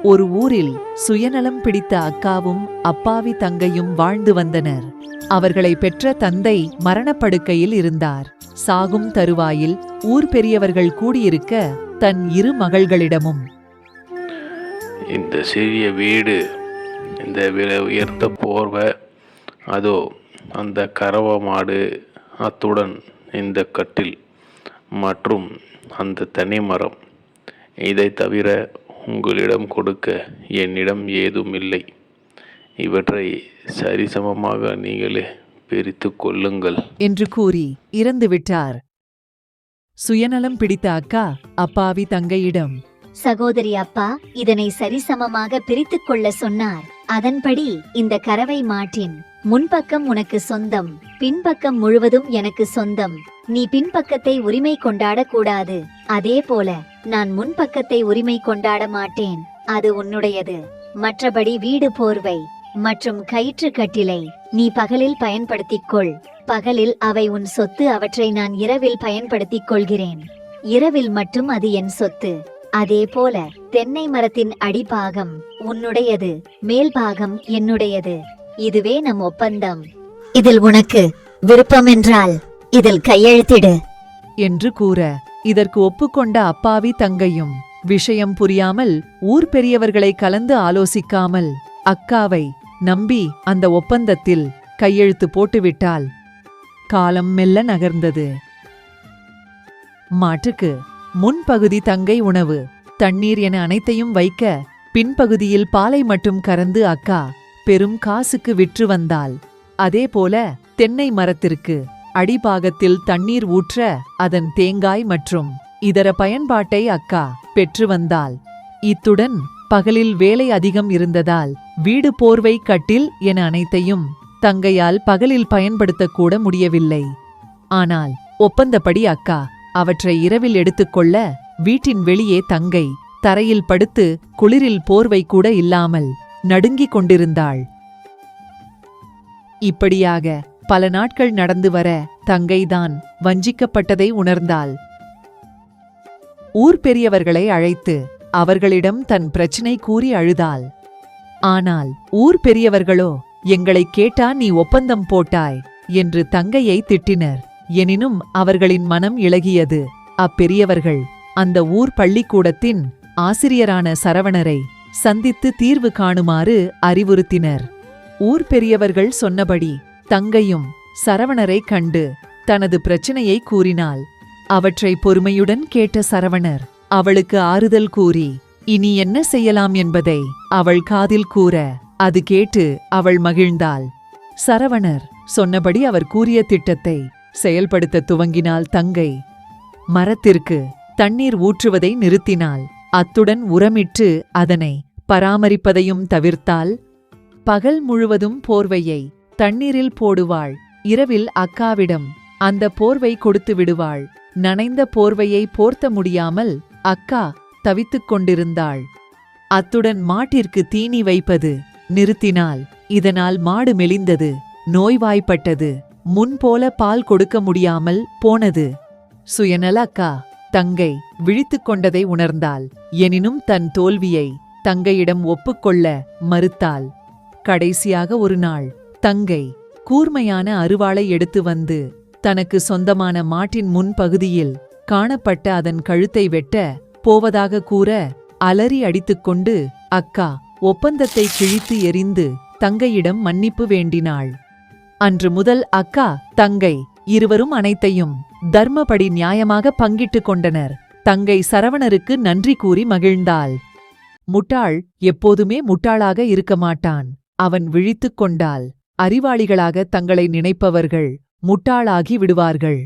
ஒரு ஊரில் சுயநலம் பிடித்த அக்காவும் அப்பாவி தங்கையும் வாழ்ந்து வந்தனர். அவர்களை பெற்ற தந்தை மரணப்படுக்கையில் இருந்தார். சாகும் தருவாயில் ஊர் பெரியவர்கள் கூடியிருக்க தன் இரு மகள்களிடமும், இந்த சிறிய வீடு, இந்த விலை உயர்ந்த போர்வை, அதோ அந்த கறவ மாடு, அத்துடன் இந்த கட்டில் மற்றும் அந்த தனி மரம், இதை தவிர உங்களிடம் கொடுக்க என்னிடம் ஏதும் இல்லை. இவற்றை சரிசமமாக நீங்களே பிரித்து கொள்ளுங்கள் என்று கூறி இறந்துவிட்டார். சுயநலம் பிடித்த அக்கா அப்பாவி தங்கையிடம், சகோதரி, அப்பா இதனை சரிசமமாக பிரித்துக் கொள்ள சொன்னார். அதன்படி இந்த கறவை மாட்டின் முன்பக்கம் உனக்கு சொந்தம், பின்பக்கம் முழுவதும் எனக்கு சொந்தம். நீ பின்பக்கத்தை உரிமை கொண்டாட கூடாது. அதே போல நான் முன்பக்கத்தை உரிமை கொண்டாட மாட்டேன். அது உன்னுடையது. மற்றபடி வீடு, போர்வை மற்றும் கயிற்று கட்டிலை நீ பகலில் பயன்படுத்திக் கொள். பகலில் அவை உன் சொத்து. அவற்றை நான் இரவில் பயன்படுத்திக் கொள்கிறேன். இரவில் மட்டும் அது என் சொத்து. அதே போல தென்னை மரத்தின் அடிபாகம் உன்னுடையது, மேல் பாகம் என்னுடையது. இதுவே நம் ஒப்பந்தம். இதில் உனக்கு விருப்பமென்றால் இதில் கையெழுத்திடு என்று கூற, இதற்கு ஒப்புக்கொண்ட அப்பாவி தங்கையும் விஷயம் புரியாமல் ஊர் பெரியவர்களை கலந்து ஆலோசிக்காமல் அக்காவை நம்பி அந்த ஒப்பந்தத்தில் கையெழுத்து போட்டுவிட்டாள். காலம் மெல்ல நகர்ந்தது. மாட்டுக்கு முன்பகுதி தங்கை உணவு, தண்ணீர் என அனைத்தையும் வைக்க, பின்பகுதியில் பாலை மட்டும் கறந்து அக்கா பெரும் காசுக்கு விற்று வந்தாள். அதேபோல தென்னை மரத்திற்கு அடிபாகத்தில் தண்ணீர் ஊற்ற அதன் தேங்காய் மற்றும் இதர பயன்பாட்டை அக்கா பெற்று வந்தாள். இத்துடன் பகலில் வேலை அதிகம் இருந்ததால் வீடு, போர்வை, கட்டில் என அனைத்தையும் தங்கையால் பகலில் பயன்படுத்தக்கூட முடியவில்லை. ஆனால் ஒப்பந்தப்படி அக்கா அவற்றை இரவில் எடுத்துக்கொள்ள வீட்டின் வெளியே தங்கை தரையில் படுத்து குளிரில் போர்வை கூட இல்லாமல் நடுங்கிக் கொண்டிருந்தாள். இப்படியாக பல நாட்கள் நடந்து வர தங்கைதான் வஞ்சிக்கப்பட்டதை உணர்ந்தாள். ஊர் பெரியவர்களை அழைத்து அவர்களிடம் தன் பிரச்சினை கூறி அழுதாள். ஆனால் ஊர் பெரியவர்களோ, எங்களை கேட்டா நீ ஒப்பந்தம் போட்டாய் என்று தங்கையை திட்டினர். எனினும் அவர்களின் மனம் இளகியது. அப்பெரியவர்கள் அந்த ஊர் பள்ளிக்கூடத்தின் ஆசிரியரான சரவணரை சந்தித்து தீர்வு காணுமாறு அறிவுறுத்தினர். ஊர் பெரியவர்கள் சொன்னபடி தங்கையும் சரவணரை கண்டு தனது பிரச்சனையை கூறினாள். அவற்றை பொறுமையுடன் கேட்ட சரவணர் அவளுக்கு ஆறுதல் கூறி இனி என்ன செய்யலாம் என்பதை அவள் காதில் கூற, அது கேட்டு அவள் மகிழ்ந்தாள். சரவணர் சொன்னபடி அவர் கூறிய திட்டத்தை செயல்படுத்த துவங்கினாள் தங்கை. மரத்திற்கு தண்ணீர் ஊற்றுவதை நிறுத்தினாள். அத்துடன் உரமிட்டு அதனை பராமரிப்பதையும் தவிர்த்தாள். பகல் முழுவதும் போர்வையை தண்ணீரில் போடுவாள். இரவில் அக்காவிடம் அந்த போர்வை கொடுத்து விடுவாள். நனைந்த போர்வையை போர்த்த முடியாமல் அக்கா தவித்துக் கொண்டிருந்தாள். அத்துடன் மாட்டிற்கு தீனி வைப்பது நிறுத்தினாள். இதனால் மாடு மெலிந்தது, நோய்வாய்ப்பட்டது, முன்போல பால் கொடுக்க முடியாமல் போனது. சுயநல அக்கா தங்கை விழித்துக் கொண்டதை உணர்ந்தாள். எனினும் தன் தோல்வியை தங்கையிடம் ஒப்புக்கொள்ள மறுத்தாள். கடைசியாக ஒரு நாள் தங்கை கூர்மையான அருவாளை எடுத்து வந்து தனக்கு சொந்தமான மாட்டின் முன்பகுதியில் காணப்பட்ட அதன் கழுத்தை வெட்ட போவதாக கூற, அலறி அடித்துக்கொண்டு அக்கா ஒப்பந்தத்தை கிழித்து எறிந்து தங்கையிடம் மன்னிப்பு வேண்டினாள். அன்று முதல் அக்கா தங்கை இருவரும் அனைத்தையும் தர்மப்படி நியாயமாக பங்கிட்டுக் கொண்டனர். தங்கை சரவணருக்கு நன்றி கூறி மகிழ்ந்தாள். முட்டாள் எப்போதுமே முட்டாளாக இருக்க மாட்டான். அவன் விழித்துக் கொண்டால் அறிவாளிகளாக தங்களை நினைப்பவர்கள் முட்டாளாகி விடுவார்கள்.